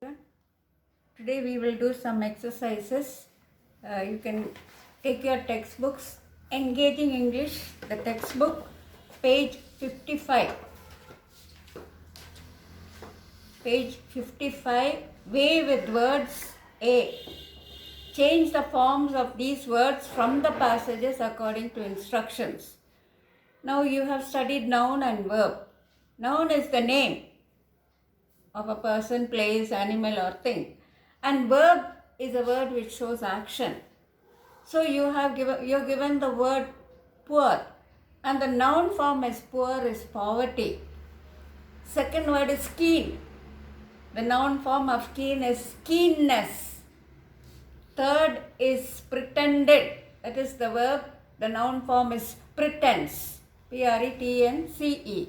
Today we will do some exercises. You can take your textbooks, Engaging English, the textbook, page 55. Page 55, Way with words A. Change the forms of these words from the passages according to instructions. Now you have studied noun and verb. Noun is the name of a person, place, animal or thing. And verb is a word which shows action. So you're given the word poor, and the noun form is poor is poverty. Second word is keen. The noun form of keen is keenness. Third is pretended. That is the verb. The noun form is pretense. P-R-E-T-N-C-E.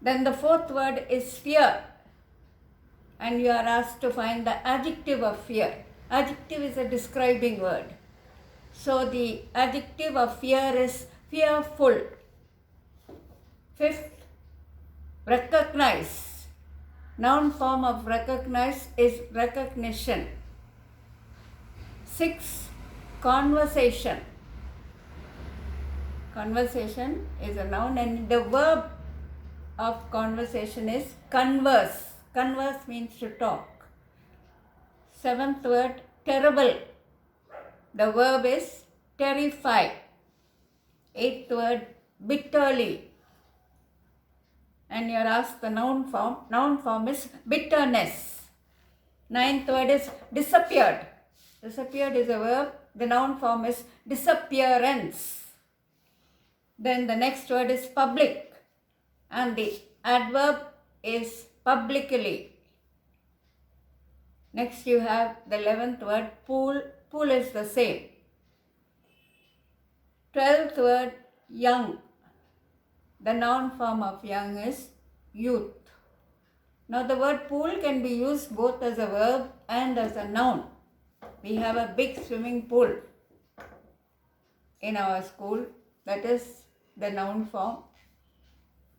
Then the fourth word is fear. And you are asked to find the adjective of fear. Adjective is a describing word. So the adjective of fear is fearful. Fifth, recognize. Noun form of recognize is recognition. Sixth, conversation. Conversation is a noun and the verb of conversation is converse. Converse means to talk. Seventh word, terrible. The verb is terrify. Eighth word, bitterly. And you are asked the noun form. Noun form is bitterness. Ninth word is disappeared. Disappeared is a verb. The noun form is disappearance. Then the next word is public. And the adverb is publicly. Next you have the 11th word, pool. Pool is the same. 12th word, young. The noun form of young is youth. Now the word pool can be used both as a verb and as a noun. We have a big swimming pool in our school. That is the noun form.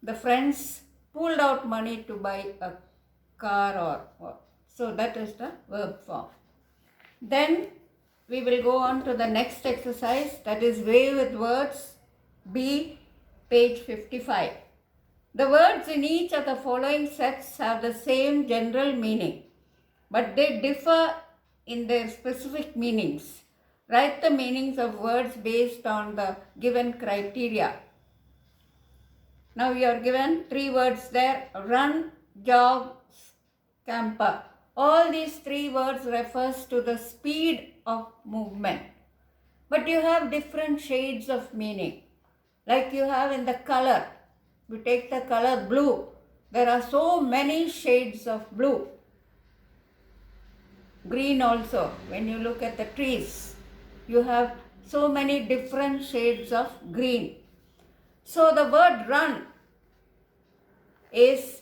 The friends pulled out money to buy a car or what. So that is the verb form. Then we will go on to the next exercise, that is way with words B, page 55. The words in each of the following sets have the same general meaning, but they differ in their specific meanings. Write the meanings of words based on the given criteria. Now you are given three words there, run, jog, scamper. All these three words refers to the speed of movement. But you have different shades of meaning. Like you have in the color. You take the color blue. There are so many shades of blue. Green also. When you look at the trees, you have so many different shades of green. So the word run is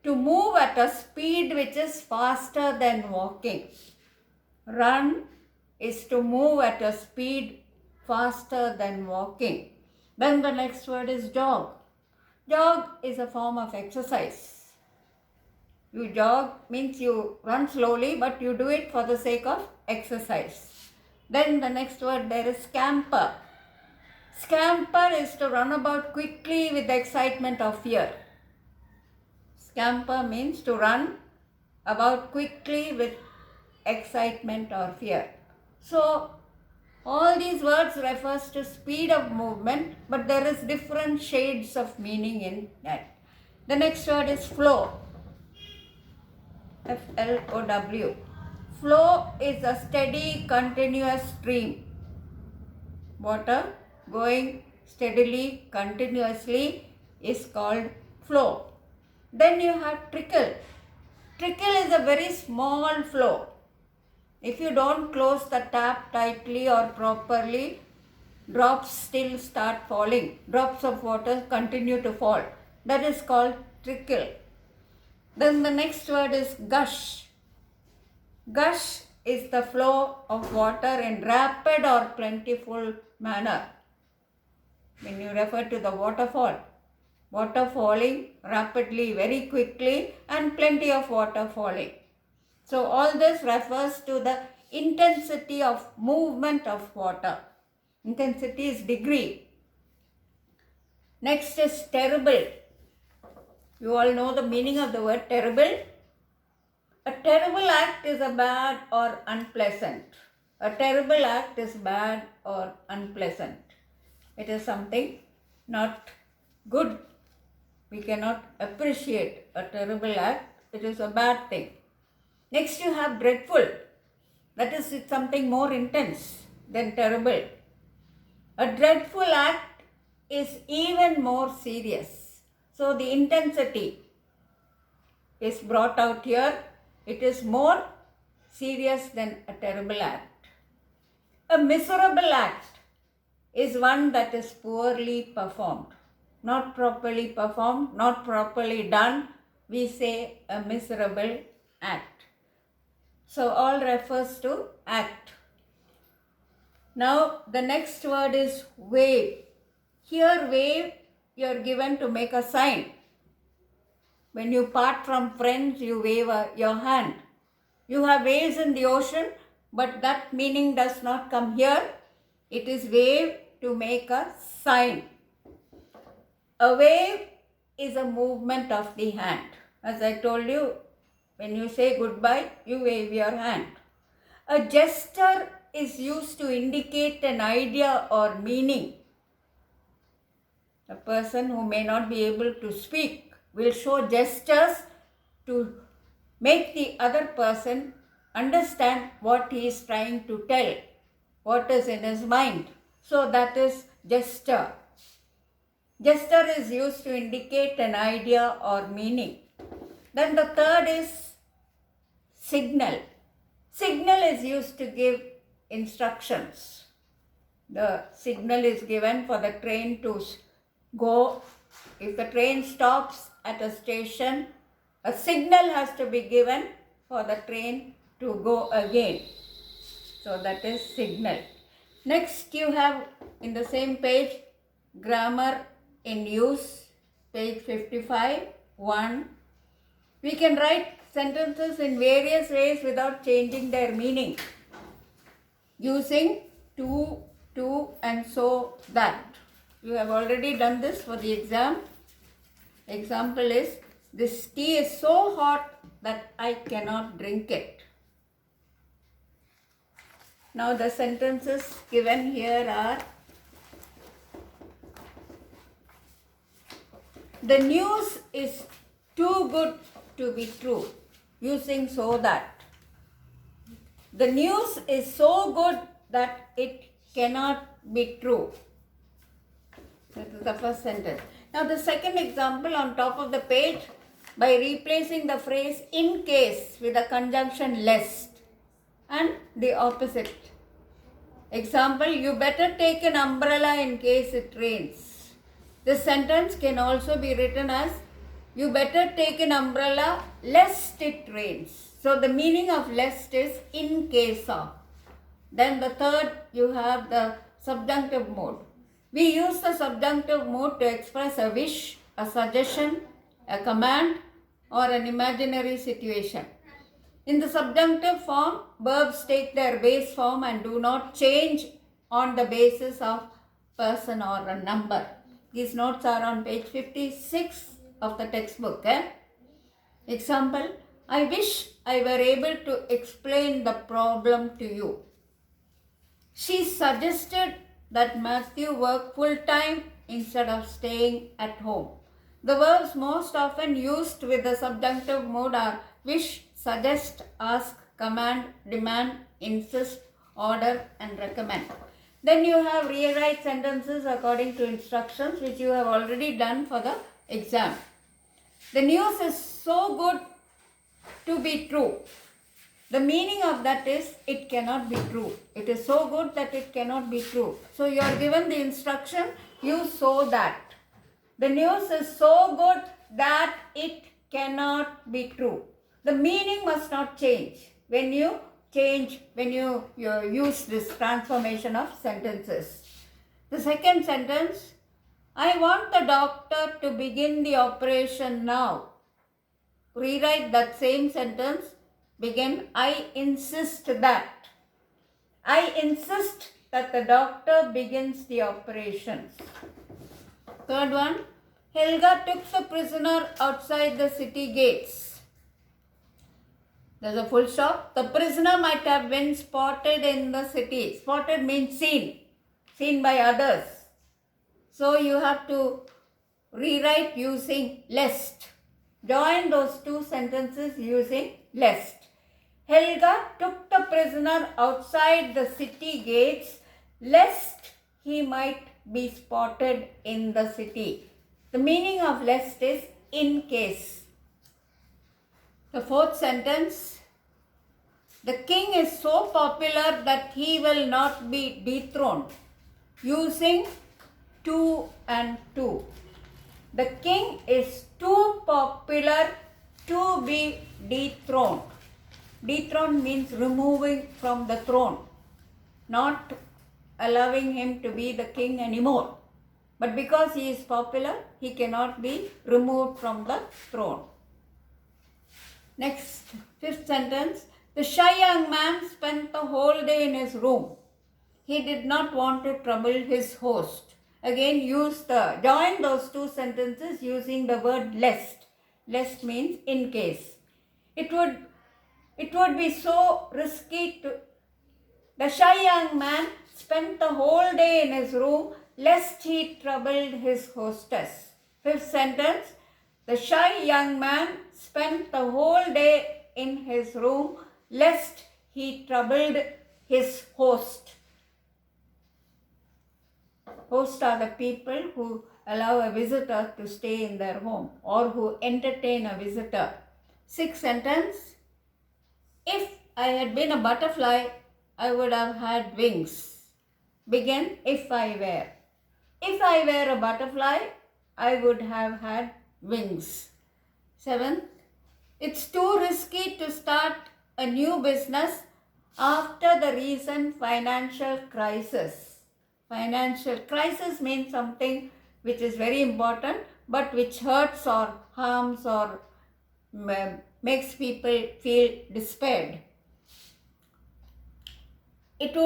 to move at a speed which is faster than walking. Run is to move at a speed faster than walking. Then the next word is jog. Jog is a form of exercise. You jog means you run slowly, but you do it for the sake of exercise. Then the next word there is scamper. Scamper is to run about quickly with the excitement of fear. Scamper means to run about quickly with excitement or fear. So all these words refers to speed of movement, but there is different shades of meaning in that. The next word is flow. F-L-O-W. Flow is a steady, continuous stream. Water going steadily, continuously is called flow. Then you have trickle. Trickle is a very small flow. If you don't close the tap tightly or properly, drops still start falling. Drops of water continue to fall. That is called trickle. Then the next word is gush. Gush is the flow of water in rapid or plentiful manner. When you refer to the waterfall, water falling rapidly, very quickly, and plenty of water falling. So all this refers to the intensity of movement of water. Intensity is degree. Next is terrible. You all know the meaning of the word terrible. A terrible act is a bad or unpleasant. A terrible act is bad or unpleasant. It is something not good. We cannot appreciate a terrible act. It is a bad thing. Next you have dreadful. That is something more intense than terrible. A dreadful act is even more serious. So the intensity is brought out here. It is more serious than a terrible act. A miserable act is one that is poorly performed. Not properly performed, not properly done. We say a miserable act. So all refers to act. Now the next word is wave. Here wave you are given to make a sign. When you part from friends, you wave your hand. You have waves in the ocean, but that meaning does not come here. It is wave to make a sign. A wave is a movement of the hand. As I told you, when you say goodbye, you wave your hand. A gesture is used to indicate an idea or meaning. A person who may not be able to speak will show gestures to make the other person understand what he is trying to tell, what is in his mind. So that is gesture. Gesture is used to indicate an idea or meaning. Then the third is signal. Signal is used to give instructions. The signal is given for the train to go. If the train stops at a station, a signal has to be given for the train to go again. So that is signal. Next you have in the same page grammar in use, page 55, 1. We can write sentences in various ways without changing their meaning, using to and so that. You have already done this for the exam. Example is, this tea is so hot that I cannot drink it. Now the sentences given here are, the news is too good to be true, using so that. The news is so good that it cannot be true. That is the first sentence. Now the second example on top of the page, by replacing the phrase in case with a conjunction lest and the opposite. Example, you better take an umbrella in case it rains. This sentence can also be written as, you better take an umbrella lest it rains. So the meaning of lest is in case of. Then the third, you have the subjunctive mode. We use the subjunctive mode to express a wish, a suggestion, a command, or an imaginary situation. In the subjunctive form, verbs take their base form and do not change on the basis of person or a number. These notes are on page 56 of the textbook. Example, I wish I were able to explain the problem to you. She suggested that Matthew work full-time instead of staying at home. The verbs most often used with the subjunctive mode are wish, suggest, ask, command, demand, insist, order, and recommend. Then you have rewrite sentences according to instructions, which you have already done for the exam. The news is so good to be true. The meaning of that is, it cannot be true. It is so good that it cannot be true. So you are given the instruction, use so that. The news is so good that it cannot be true. The meaning must not change when you use this transformation of sentences. The second sentence, I want the doctor to begin the operation now. Rewrite that same sentence Begin, I insist that. I insist that the doctor begins the operations. Third one, Helga took the prisoner outside the city gates. There's a full stop. The prisoner might have been spotted in the city. Spotted means seen by others. So you have to rewrite using lest. Join those two sentences using lest. Helga took the prisoner outside the city gates lest he might be spotted in the city. The meaning of lest is in case. The fourth sentence, the king is so popular that he will not be dethroned. Using to and to. The king is too popular to be dethroned. Dethroned means removing from the throne, not allowing him to be the king anymore. But because he is popular, he cannot be removed from the throne. Next, fifth sentence. The shy young man spent the whole day in his room. He did not want to trouble his host. Again, join those two sentences using the word lest. Lest means in case. It would be so risky to... The shy young man spent the whole day in his room lest he troubled his hostess. Fifth sentence. The shy young man spent the whole day in his room lest he troubled his host. Hosts are the people who allow a visitor to stay in their home or who entertain a visitor. Sixth sentence. If I had been a butterfly, I would have had wings. Begin, if I were. If I were a butterfly, I would have had wings. Seventh, it's too risky to start a new business after the recent financial crisis. Financial crisis means something which is very important but which hurts or harms or makes people feel despaired. It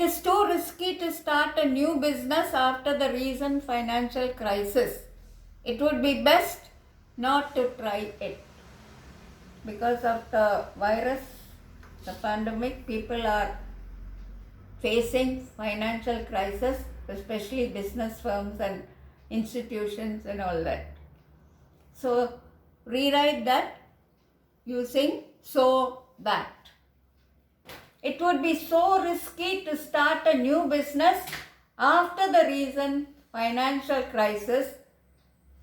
is too risky to start a new business after the recent financial crisis. It would be best not to try it. Because of the virus, the pandemic, people are facing financial crisis, especially business firms and institutions and all that. So, rewrite that using so that. It would be so risky to start a new business after the recent financial crisis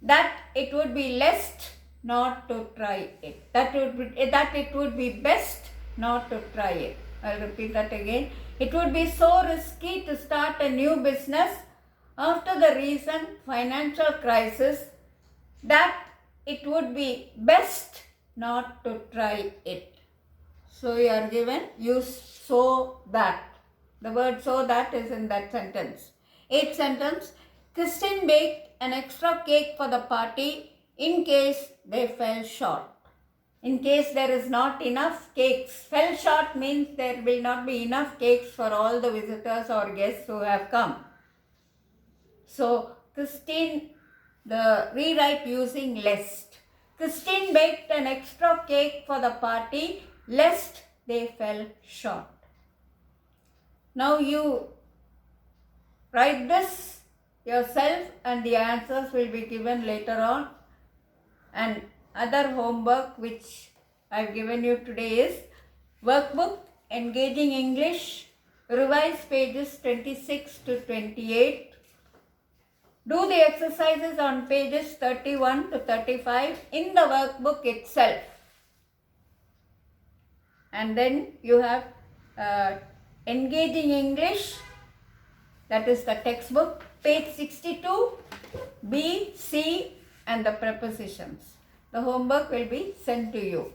that it would be best not to try it. That it would be best not to try it. I'll repeat that again. It would be so risky to start a new business after the recent financial crisis that it would be best not to try it. So you are given use so that. The word so that is in that sentence. Eighth sentence. Christine baked an extra cake for the party in case they fell short. In case there is not enough cakes. Fell short means there will not be enough cakes for all the visitors or guests who have come. So Christine, the rewrite using lest. Christine baked an extra cake for the party lest they fell short. Now you write this yourself and the answers will be given later on. And other homework which I've given you today is workbook Engaging English, revise pages 26 to 28. Do the exercises on pages 31 to 35 in the workbook itself. And then you have Engaging English, that is the textbook, page 62, B, C and the prepositions. The homework will be sent to you.